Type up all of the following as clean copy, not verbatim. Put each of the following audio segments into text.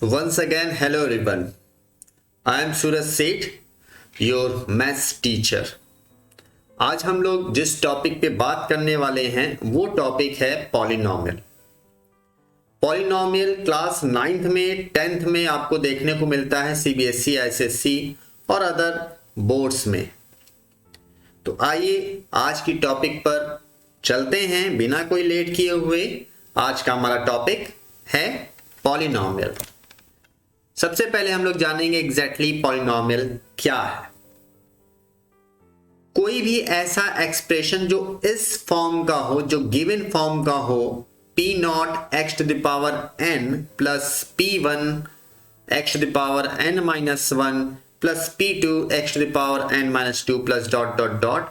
Once again, hello everyone. I am Suraj Seth, your maths teacher. आज हम लोग जिस टॉपिक पे बात करने वाले हैं वो टॉपिक है पॉलिनोमियल। पॉलिनोमियल क्लास 9th में 10th में आपको देखने को मिलता है सीबीएसई, एसएससी और अदर बोर्ड्स में। तो आइए आज की टॉपिक पर चलते हैं बिना कोई लेट किए हुए। आज का हमारा टॉपिक है पॉलिनोमियल। सबसे पहले हम लोग जानेंगे एग्जैक्टली पॉलिनोमियल क्या है। कोई भी ऐसा एक्सप्रेशन जो इस फॉर्म का हो, जो गिवन फॉर्म का हो, p naught x to the power n plus p1 x to the power n minus 1 plus p2 x to the power n minus 2 plus dot dot dot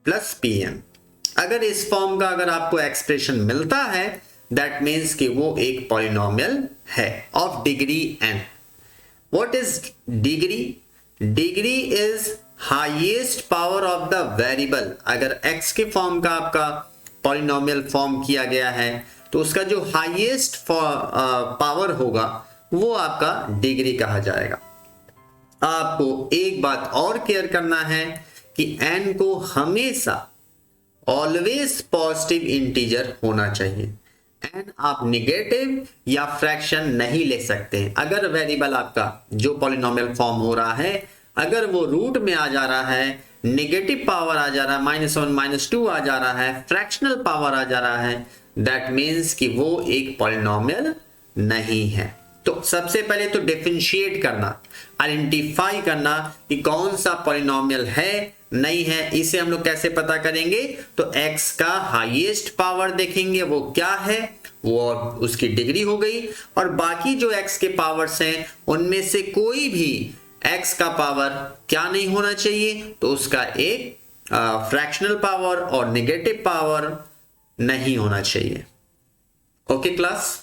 plus pn। अगर इस form का अगर आपको expression मिलता है that means कि वो एक पॉलिनोमियल है of degree n। What is degree? Degree is highest power of the variable. अगर x के फॉर्म का आपका पॉलिनोमियल फॉर्म किया गया है तो उसका जो हाईएस्ट पावर होगा वो आपका डिग्री कहा जाएगा। आपको एक बात और केयर करना है कि n को हमेशा ऑलवेज पॉजिटिव इंटीजर होना चाहिए। n आप निगेटिव या फ्रैक्शन नहीं ले सकते। अगर वेरिएबल आपका जो पॉलिनोमियल फॉर्म हो रहा है अगर वो रूट में आ जा रहा है, नेगेटिव पावर आ जा रहा है, -1 -2 आ जा रहा है, फ्रैक्शनल पावर आ जा रहा है, दैट मीन्स कि वो एक पॉलिनोमियल नहीं है। तो सबसे पहले तो डिफरेंशिएट करना, आइडेंटिफाई करना कि कौन सा पॉलिनोमियल है नहीं है। इसे हम लोग कैसे पता करेंगे? तो x का हाईएस्ट पावर देखेंगे वो क्या है, वो उसकी डिग्री हो गई, और बाकी जो x के पावर्स हैं उनमें से कोई भी x का पावर क्या नहीं होना चाहिए, तो उसका एक फ्रैक्शनल पावर और नेगेटिव पावर नहीं होना चाहिए। ओके क्लास,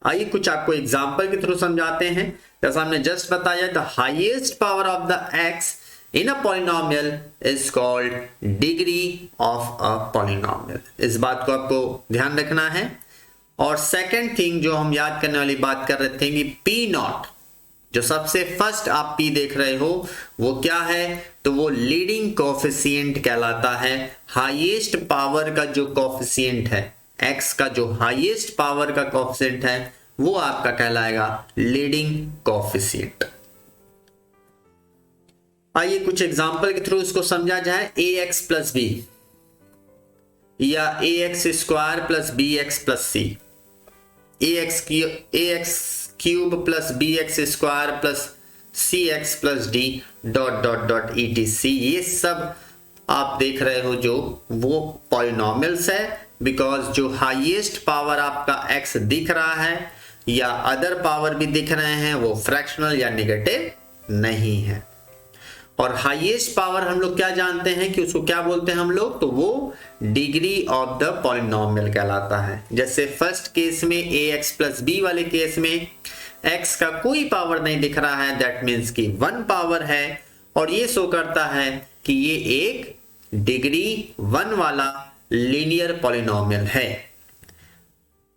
आइए कुछ आपको एग्जांपल के थ्रू समझाते हैं। जैसा हमने जस्ट बताया, the highest power of the x in a polynomial is called degree of a polynomial। इस बात को आपको ध्यान रखना है। और सेकंड थिंग जो हम याद करने वाली बात कर रहे थे कि p नॉट, जो सबसे फर्स्ट आप p देख रहे हो वो क्या है, तो वो लीडिंग कोफिशिएंट कहलाता है। हाईएस्ट पावर का जो कोफिशिएंट है, x का जो हाईएस्ट पावर का कोफिशिएंट है वो आपका कहलाएगा लीडिंग कोफिशिएंट। आइए कुछ एग्जांपल के थ्रू इसको समझा जाए। ax प्लस बी या ax square plus bx plus C, ax cube plus bx square plus cx plus d dot dot dot etc। ये सब आप देख रहे हो जो वो पॉलिनोमियल्स है, बिकॉज जो हाईएस्ट पावर आपका x दिख रहा है या अदर पावर भी दिख रहे हैं वो फ्रैक्शनल या नेगेटिव नहीं है। और हाईएस्ट पावर हम लोग क्या जानते हैं कि उसको क्या बोलते हैं हम लोग, तो वो डिग्री ऑफ द पॉलिनोमियल कहलाता है। जैसे फर्स्ट केस में ax प्लस b वाले केस में x का कोई पावर नहीं दिख रहा है, दैट मीन्स कि 1 पावर है, और ये शो करता है कि ये एक डिग्री 1 वाला लीनियर पॉलिनोमियल है।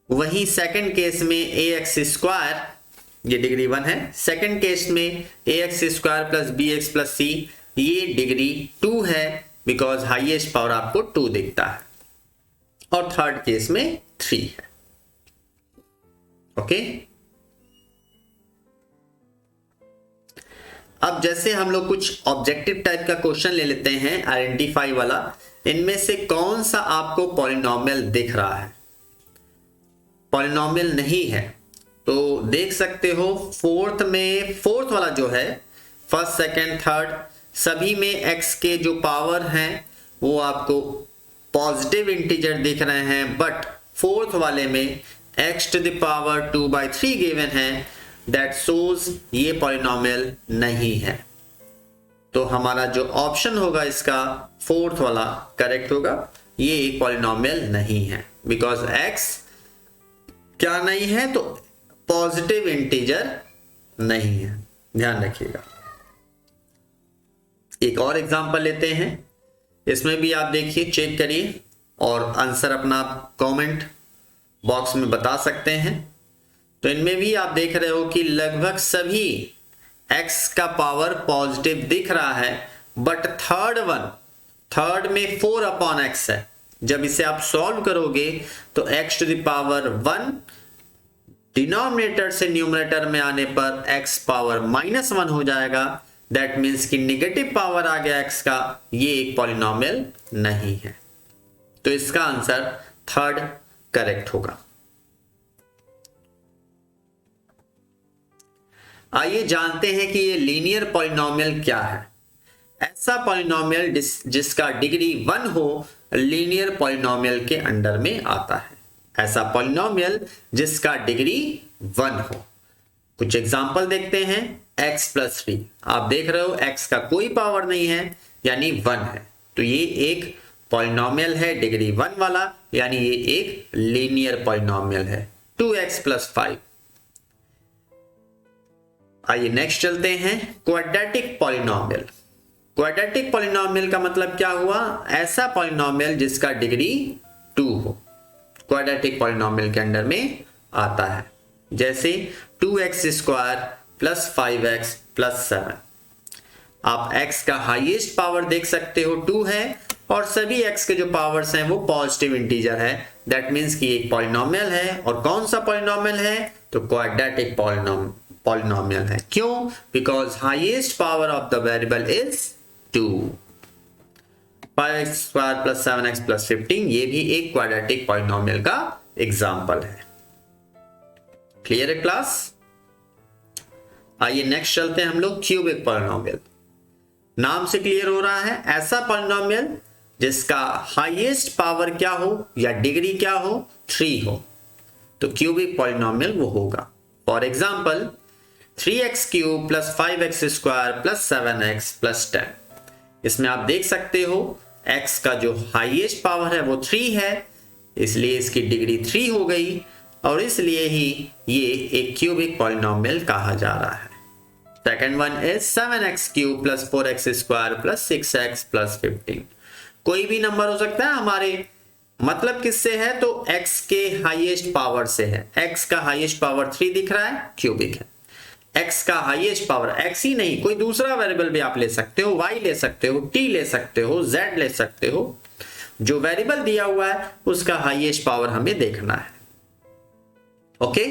वहीं सेकंड केस में ax स्क्वायर, ये डिग्री 1 है। सेकंड केस में ax square plus bx plus c, ये डिग्री 2 है, बिकॉज हाईएस्ट पावर आपको 2 दिखता है। और थर्ड केस में 3 है। ओके, अब जैसे हम लोग कुछ ऑब्जेक्टिव टाइप का क्वेश्चन ले लेते हैं, आइडेंटिफाई वाला। इनमें से कौन सा आपको पॉलिनोमियल दिख रहा है? पॉलिनोमियल नहीं है तो देख सकते हो फोर्थ वाला जो है, फर्स्ट सेकंड थर्ड सभी में x के जो पावर हैं वो आपको पॉजिटिव इंटीजर दिख रहे हैं, बट फोर्थ वाले में x to the power 2/3 given है, दैट शोज ये पॉलिनोमियल नहीं है। तो हमारा जो ऑप्शन होगा इसका फोर्थ वाला करेक्ट होगा, ये एक पॉलिनोमियल नहीं है, बिकॉज x क्या नहीं है, तो पॉजिटिव इंटीजर नहीं है, ध्यान रखिएगा। एक और एग्जांपल लेते हैं, इसमें भी आप देखिए, चेक करिए और आंसर अपना कमेंट बॉक्स में बता सकते हैं। तो इनमें भी आप देख रहे हो कि लगभग सभी x का पावर पॉजिटिव दिख रहा है, बट थर्ड में 4/x है। जब इसे आप सॉल्व करोगे तो x to the power 1 denominator से न्यूमरेटर में आने पर x पावर -1 हो जाएगा। दैट मीन्स कि निगेटिव पावर आ गया x का, ये एक पॉलिनोमियल नहीं है। तो इसका आंसर थर्ड करेक्ट होगा। आइए जानते हैं कि ये लीनियर पॉलिनोमियल क्या है। ऐसा पॉलिनोमियल जिसका डिग्री 1 हो लीनियर पॉलिनोमियल के अंडर में आता है। ऐसा पॉलिनोमियल जिसका डिग्री 1 हो। कुछ एग्जांपल देखते हैं। x + 3, आप देख रहे हो x का कोई पावर नहीं है यानी 1 है, तो ये एक पॉलिनोमियल है डिग्री 1 वाला, यानी ये एक लीनियर पॉलिनोमियल है। 2x + 5। आइए नेक्स्ट चलते हैं। Quadratic polynomial. क्वाड्रेटिक पॉलिनोमियल का मतलब क्या हुआ? ऐसा पॉलिनोमियल जिसका डिग्री 2 हो, क्वाड्रेटिक पॉलिनोमियल के अंडर में आता है। जैसे 2x² + 5x + 7। आप x का हाईएस्ट पावर देख सकते हो 2 है, और सभी x के जो पावर्स हैं वो पॉजिटिव इंटीजर है। दैट मीन्स कि एक पॉलिनोमियल है। और कौन सा पॉलिनोमियल है? तो क्वाड्रेटिक पॉलिनोमियल है। क्यों? Because highest power of the variable is 2। 5x² + 7x + 15 ये भी एक क्वाड्रेटिक पॉलिनोमियल का एग्जाम्पल है। क्लियर है क्लास? आइए नेक्स्ट चलते हैं हम लोग क्यूबिक पॉलिनोमियल। नाम से क्लियर हो रहा है, ऐसा पॉलिनोमियल जिसका हाईएस्ट पावर क्या हो या डिग्री क्या हो? 3 हो, तो क्यूबिक पॉलिनोमियल वो होगा। For example 3x³ + 5x² + 7x + 10। इसमें आप देख सकते हो x का जो हाईएस्ट पावर है वो 3 है, इसलिए इसकी डिग्री 3 हो गई, और इसलिए ही ये एक क्यूबिक पॉलिनोमियल कहा जा रहा है। Second one is 7x³ + 4x² + 6x + 15। कोई भी नंबर हो सकता है, हमारे मतलब किससे है? तो x के हाईएस्ट पावर से है। x का हाईएस्ट पावर 3 दिख रहा है, क्यूबिक है। x का हाईएस्ट पावर, x ही नहीं कोई दूसरा वेरिएबल भी आप ले सकते हो, y ले सकते हो, t ले सकते हो, z ले सकते हो। जो वेरिएबल दिया हुआ है उसका हाईएस्ट पावर हमें देखना है। ओके,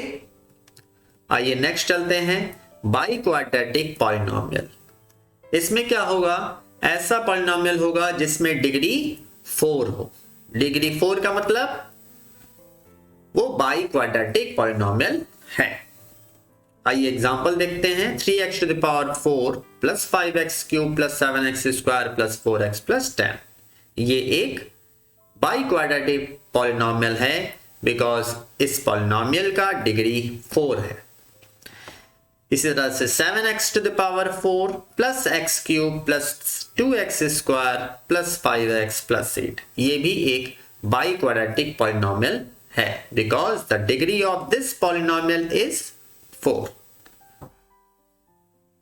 आइए नेक्स्ट चलते हैं बाई क्वाड्रेटिक पॉलिनोमियल। इसमें क्या होगा? ऐसा पॉलिनोमियल होगा जिसमें डिग्री 4 हो। डिग्री 4 का मतलब वो बाई क्वाड्रेटिक पॉलिनोमियल है। आइए एग्जांपल देखते हैं। 3x⁴ + 5x³ + 7x² + 4x + 10। ये एक बाई क्वाड्रेटिक पॉलिनोमियल है बिकॉज इस पॉलिनोमियल का डिग्री 4 है। इसी तरह से 7x⁴ + x³ + 2x² + 5x + 8, ये भी एक बाई क्वाड्रेटिक पॉलिनोमियल है because the degree of this polynomial is 4।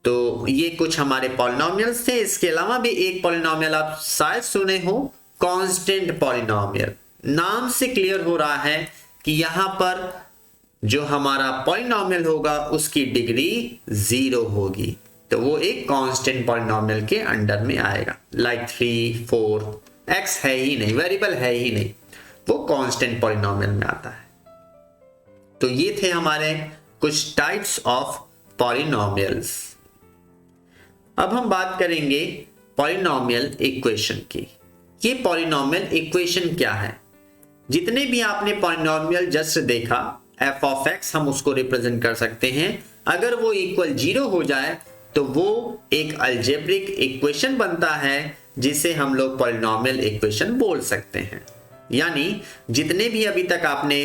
तो ये कुछ हमारे पॉलिनोमियल्स थे। इसके अलावा भी एक पॉलिनोमियल आप शायद सुने हो, कांस्टेंट पॉलिनोमियल। नाम से क्लियर हो रहा है कि यहां पर जो हमारा पॉलिनोमियल होगा उसकी डिग्री 0 होगी, तो वो एक कांस्टेंट पॉलिनोमियल के अंडर में आएगा। लाइक 3, 4, x है ही नहीं, वेरिएबल है ही नहीं, वो कांस्टेंट पॉलिनोमियल में आता है। तो ये थे हमारे कुछ टाइप्स ऑफ पॉलिनोमियल्स। अब हम बात करेंगे पॉलिनोमियल इक्वेशन की। ये पॉलिनोमियल इक्वेशन क्या है? जितने भी आपने पॉलिनोमियल जस्ट देखा, f ऑफ x हम उसको रिप्रेजेंट कर सकते हैं। अगर वो इक्वल 0 हो जाए तो वो एक अलजेब्रिक इक्वेशन बनता है जिसे हम लोग पॉलिनोमियल इक्वेशन बोल सकते हैं। यानी जितने भी अभी तक आपने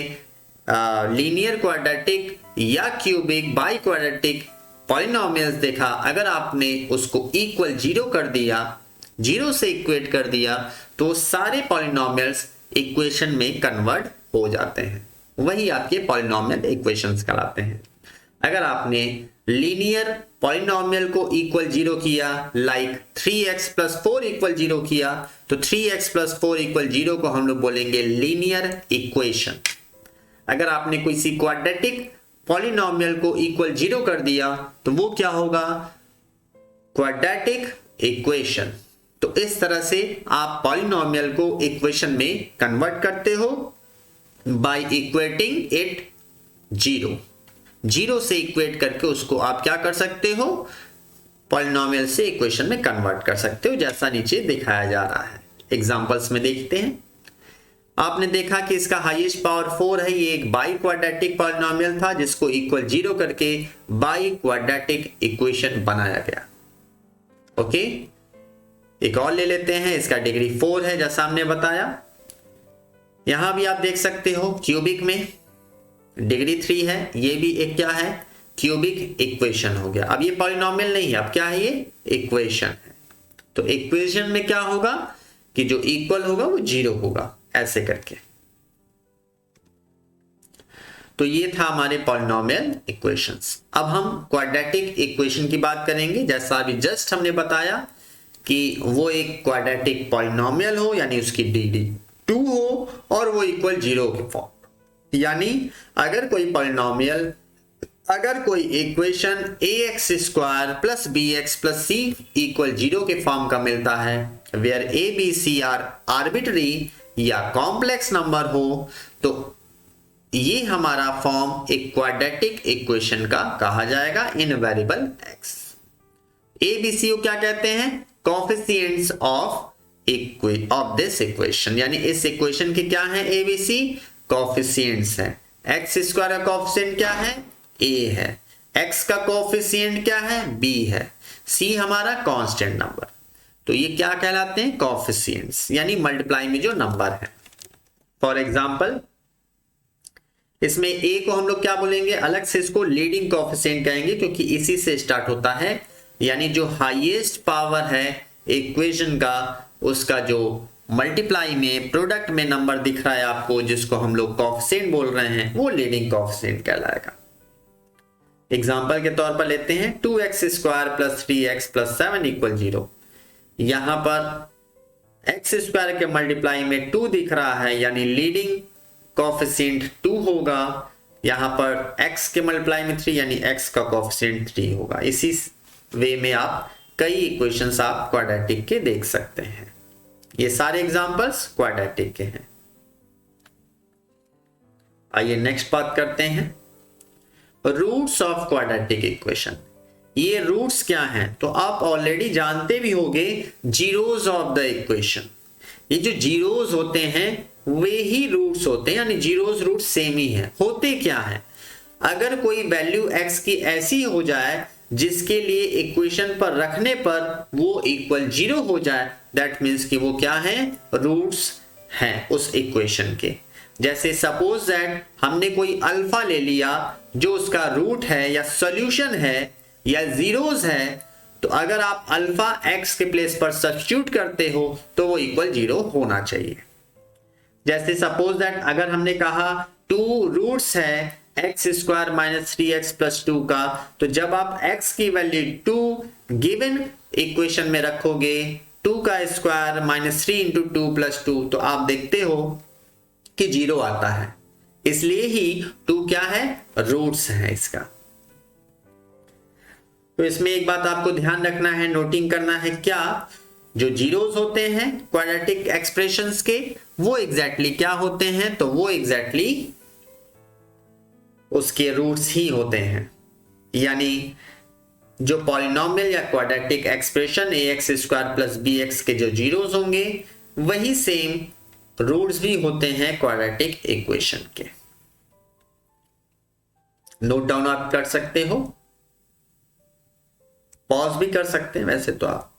लीनियर क्वाड्रेटिक या क्यूबिक बाई क्वाड्रेटिक पॉलिनोमियल्स देखा, अगर आपने उसको इक्वल 0 कर दिया, 0 से इक्वेट कर दिया, तो सारे पॉलिनोमियल्स इक्वेशन में कन्वर्ट हो जाते हैं। वही आपके पॉलिनोमियल इक्वेशंस कहलाते हैं। अगर आपने लीनियर पॉलिनोमियल को इक्वल 0 किया, लाइक 3x + 4 = 0 किया, तो 3x + 4 = 0 को हम लोग बोलेंगे लीनियर इक्वेशन। अगर आपने किसी क्वाड्रेटिक पॉलिनोमियल को इक्वल 0 कर दिया तो वो क्या होगा, क्वाड्रेटिक इक्वेशन। तो इस तरह से आप पॉलिनोमियल को इक्वेशन में कन्वर्ट करते हो बाय इक्वेटिंग इट 0 से इक्वेट करके उसको आप क्या कर सकते हो, पॉलिनोमियल से इक्वेशन में कन्वर्ट कर सकते हो, जैसा नीचे दिखाया जा रहा है। एग्जांपल्स में देखते हैं। आपने देखा कि इसका हाईएस्ट पावर 4 है, ये एक बाई क्वाड्रेटिक पॉलिनोमियल था जिसको इक्वल 0 करके बाई क्वाड्रेटिक इक्वेशन बनाया गया। ओके, एक और ले लेते हैं, इसका डिग्री 4 है जैसा हमने बताया। यहां भी आप देख सकते हो क्यूबिक में डिग्री 3 है, ये भी एक क्या है, क्यूबिक इक्वेशन हो गया। अब ये पॉलिनोमियल नहीं है, अब क्या है, ये इक्वेशन है। तो इक्वेशन में क्या होगा कि जो इक्वल होगा वो 0 होगा, ऐसे करके। तो ये था हमारे पॉलिनोमियल इक्वेशंस। अब हम क्वाड्रेटिक इक्वेशन की बात करेंगे। जैसा अभी जस्ट हमने बताया कि वो एक क्वाड्रेटिक पॉलिनोमियल हो, यानी उसकी डिग्री 2 हो और वो इक्वल 0 के फॉर्म। यानी अगर कोई पॉलिनोमियल, अगर कोई equation ax² + bx + c equal 0 के फॉर्म का मिलता है, where a b c are arbitrary या कॉम्प्लेक्स नंबर हो, तो ये हमारा फॉर्म एक क्वाड्रेटिक इक्वेशन का कहा जाएगा इन variable x। a b c को क्या कहते हैं, कोएफिशिएंट्स ऑफ दिस इक्वेशन, यानी इस इक्वेशन के क्या है, a b c कोएफिशिएंट्स हैं। x² का कोएफिशिएंट क्या है, a है, x का कोएफिशिएंट क्या है, b है, c हमारा कांस्टेंट नंबर। तो ये क्या कहलाते हैं, कोएफिशिएंट्स, यानी मल्टीप्लाई में जो नंबर है। फॉर एग्जांपल इसमें a को हम लोग क्या बोलेंगे, अलग से इसको लीडिंग कोएफिशिएंट कहेंगे क्योंकि इसी से स्टार्ट होता है, यानी जो हाईएस्ट पावर है इक्वेशन का, उसका जो मल्टीप्लाई में प्रोडक्ट में नंबर दिख रहा है आपको, जिसको हम लोग कोएफिशिएंट बोल रहे हैं, वो लीडिंग कोएफिशिएंट कहलाएगा। एग्जांपल के तौर पर लेते हैं 2x² + 3x + 7 = 0। यहां पर x² के मल्टीप्लाई में 2 दिख रहा है, यानी लीडिंग कोएफिशिएंट 2 होगा। यहां पर x के मल्टीप्लाई में 3, यानी x का कोएफिशिएंट 3 होगा। इसी वे में आप कई इक्वेशंस आप क्वाड्रेटिक के देख सकते हैं। ये सारे एग्जांपल्स क्वाड्रेटिक के हैं। आइए नेक्स्ट बात करते हैं, रूट्स ऑफ क्वाड्रेटिक इक्वेशन। ये रूट्स क्या हैं, तो आप ऑलरेडी जानते भी होंगे, जीरोस ऑफ द इक्वेशन। ये जो जीरोस होते हैं वे ही रूट्स होते हैं, यानी जीरोस रूट सेम ही है। होते क्या है, अगर कोई वैल्यू x की ऐसी हो जाए जिसके लिए इक्वेशन पर रखने पर वो इक्वल 0 हो जाए, दैट मीन्स कि वो क्या है, रूट्स हैं उस इक्वेशन के। जैसे सपोज दैट हमने कोई अल्फा ले लिया जो उसका रूट है या सॉल्यूशन है या जीरोस है, तो अगर आप अल्फा x के प्लेस पर सब्स्टिट्यूट करते हो तो वो इक्वल 0 होना चाहिए। जैसे सपोज दैट अगर हमने कहा 2 रूट्स है x² - 3x + 2 का, तो जब आप x की वैल्यू 2 गिवन इक्वेशन में रखोगे, 2 का स्क्वायर -3 × 2 + 2, तो आप देखते हो कि 0 आता है। इसलिए ही 2 क्या है, रूट्स है इसका। तो इसमें एक बात आपको ध्यान रखना है, नोटिंग करना है, क्या जो जीरोस होते हैं क्वाड्रेटिक एक्सप्रेशंस के, वो एग्जैक्टली क्या होते हैं, तो वो एग्जैक्टली उसके रूट्स ही होते हैं। यानी जो पॉलिनोमियल या क्वाड्रेटिक एक्सप्रेशन ax² + bx के जो जीरोस होंगे, वही सेम रूट्स भी होते हैं क्वाड्रेटिक इक्वेशन के। नोट डाउन आप कर सकते हो, पॉज भी कर सकते हैं वैसे तो आप।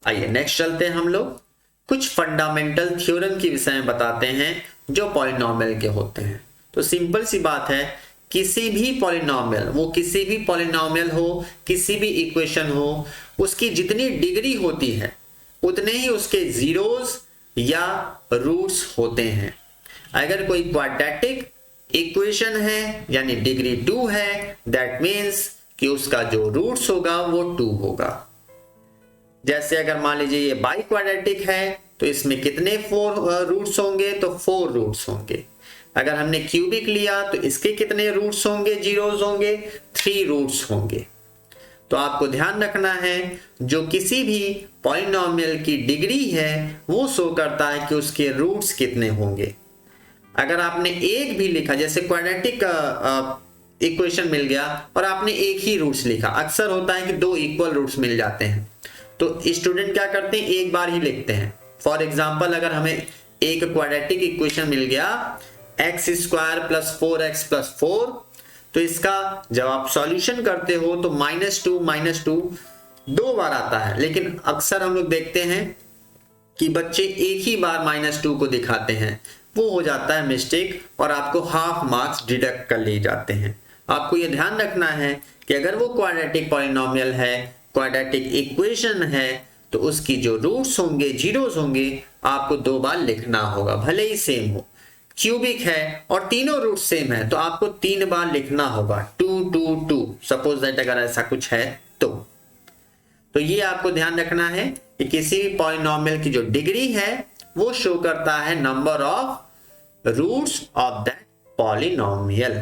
आइए नेक्स्ट चलते हैं, हम लोग कुछ फंडामेंटल थ्योरम के विषय में बताते हैं जो पॉलिनोमियल के होते हैं। तो सिंपल सी बात है, किसी भी पॉलिनोमियल, वो किसी भी पॉलिनोमियल हो, किसी भी इक्वेशन हो, उसकी जितनी डिग्री होती है उतने ही उसके जीरोस या रूट्स होते हैं। अगर कोई क्वाड्रेटिक इक्वेशन है यानी डिग्री 2 है, दैट मीन्स कि उसका जो रूट्स होगा वो 2 होगा। जैसे अगर मान लीजिए ये बाई क्वाड्रेटिक है तो इसमें कितने 4 रूट्स होंगे, तो 4 रूट्स होंगे। अगर हमने क्यूबिक लिया तो इसके कितने रूट्स होंगे, जीरोस होंगे, 3 रूट्स होंगे। तो आपको ध्यान रखना है जो किसी भी पॉलिनोमियल की डिग्री है वो शो करता है कि उसके रूट्स कितने होंगे। अगर आपने एक भी लिखा, जैसे क्वाड्रेटिक इक्वेशन मिल गया और आपने एक ही रूट्स लिखा, अक्सर होता है कि 2 इक्वल रूट्स मिल जाते हैं, तो स्टूडेंट क्या करते हैं, एक बार ही लिखते हैं। फॉर एग्जाम्पल अगर हमें एक क्वाड्रेटिक इक्वेशन मिल गया x² + 4x + 4, तो इसका जब आप सॉल्यूशन करते हो तो -2 2 बार आता है, लेकिन अक्सर हम लोग देखते हैं कि बच्चे एक ही बार -2 को दिखाते हैं, वो हो जाता है मिस्टेक और आपको हाफ मार्क्स डिडक्ट कर लिए जाते हैं। आपको ये ध्यान रखना है कि अगर वो क्वाड्रेटिक पॉलिनोमियल है, क्वाड्रेटिक इक्वेशन है, तो उसकी जो रूट्स होंगे, जीरोस होंगे, आपको 2 बार लिखना होगा, भले ही सेम हो। क्यूबिक है और तीनों रूट सेम है तो आपको 3 बार लिखना होगा, 2 2 2, सपोज दैट अगर ऐसा कुछ है तो ये आपको ध्यान रखना है कि किसी भी पॉलिनोमियल की जो डिग्री है वो शो करता है number of roots of that polynomial.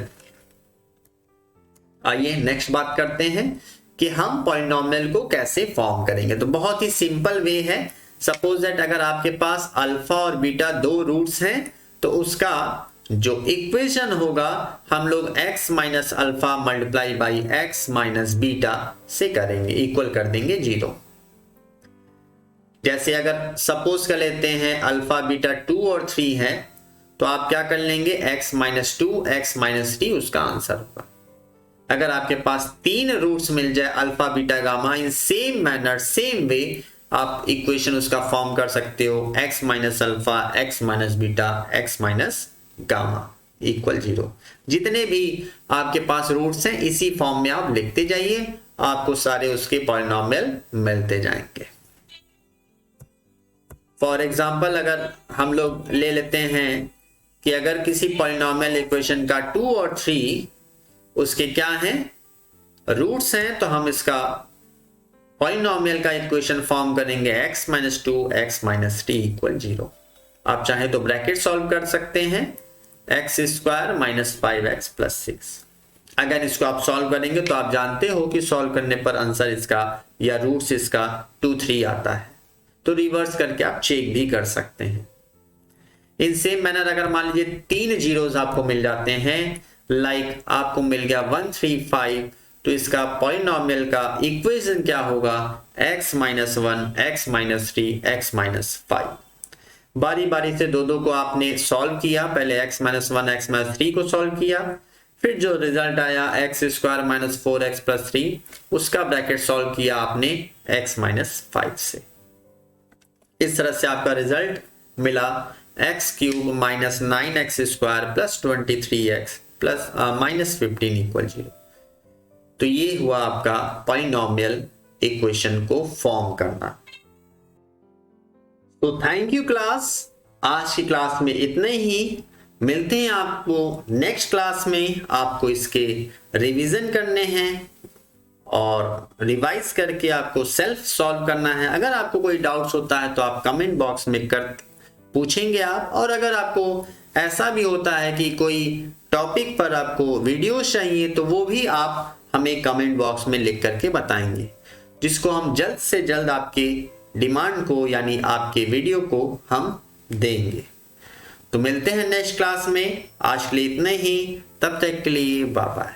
आइए नेक्स्ट बात करते हैं कि हम पॉलिनोमियल को कैसे फॉर्म करेंगे। तो बहुत ही सिंपल वे है। सपोज दैट अगर आपके पास अल्फा और बीटा 2 रूट्स हैं तो उसका जो इक्वेशन होगा हम लोग x minus alpha multiply by x minus beta से करेंगे, इक्वल कर देंगे 0। जैसे अगर सपोज कर लेते हैं अल्फा बीटा 2 और 3 है तो आप क्या कर लेंगे, x माइनस 2 x माइनस 3 उसका आंसर होगा। अगर आपके पास 3 रूट्स मिल जाए alpha beta gamma, in same manner same way आप इक्वेशन उसका फॉर्म कर सकते हो, x minus alpha x minus beta x minus gamma equal 0। जितने भी आपके पास रूट्स हैं इसी फॉर्म में आप लिखते जाइए, आपको सारे उसके पॉलिनोमियल मिलते जाएंगे। फॉर एग्जाम्पल अगर हम लोग ले लेते हैं कि अगर किसी पॉलिनोमियल इक्वेशन का 2 और 3 उसके क्या हैं, रूट्स हैं, तो हम इसका पॉलिनोमियल का इक्वेशन फॉर्म करेंगे x minus 2 x minus 3 equal 0। आप चाहे तो ब्रैकेट सॉल्व कर सकते हैं, x² माइनस 5x प्लस 6। अगर इसको आप सॉल्व करेंगे तो आप जानते हो कि सॉल्व करने पर आंसर इसका या रूट्स इसका 2 3 आता है, तो रिवर्स करके आप चेक भी कर सकते हैं। इन सेम मैनर अगर मान लीजिए 3 जीरोस आपको मिल जाते हैं, लाइक आपको मिल गया 1 3 5, तो इसका पॉलिनोमियल का इक्वेशन क्या होगा, x minus 1 x minus 3 x minus 5। बारी बारी से दो को आपने सॉल्व किया, पहले x माइनस 1 x माइनस 3 को सॉल्व किया, फिर जो रिजल्ट आया x² माइनस 4x प्लस 3 उसका ब्रैकेट सॉल्व किया आपने x माइनस 5 से। इस तरह से आपका रिजल्ट मिला x³ minus 9x² plus 23x plus minus 15 equal 0। तो ये हुआ आपका पॉलिनोमियल इक्वेशन को फॉर्म करना। तो थैंक यू क्लास, आज की क्लास में इतने ही। मिलते हैं आपको नेक्स्ट क्लास में। आपको इसके रिवीजन करने हैं और रिवाइज करके आपको सेल्फ सॉल्व करना है। अगर आपको कोई डाउट्स होता है तो आप कमेंट बॉक्स में कर पूछेंगे आप, और अगर आपको ऐसा भी होता है कि कोई टॉपिक पर आपको वीडियो चाहिए तो वो भी आप हमें कमेंट बॉक्स में लिख करके बताएंगे, जिसको हम जल्द से जल्द आपके डिमांड को यानी आपके वीडियो को हम देंगे। तो मिलते हैं नेक्स्ट क्लास में। आज के लिए इतना ही, तब तक के लिए बाय बाय।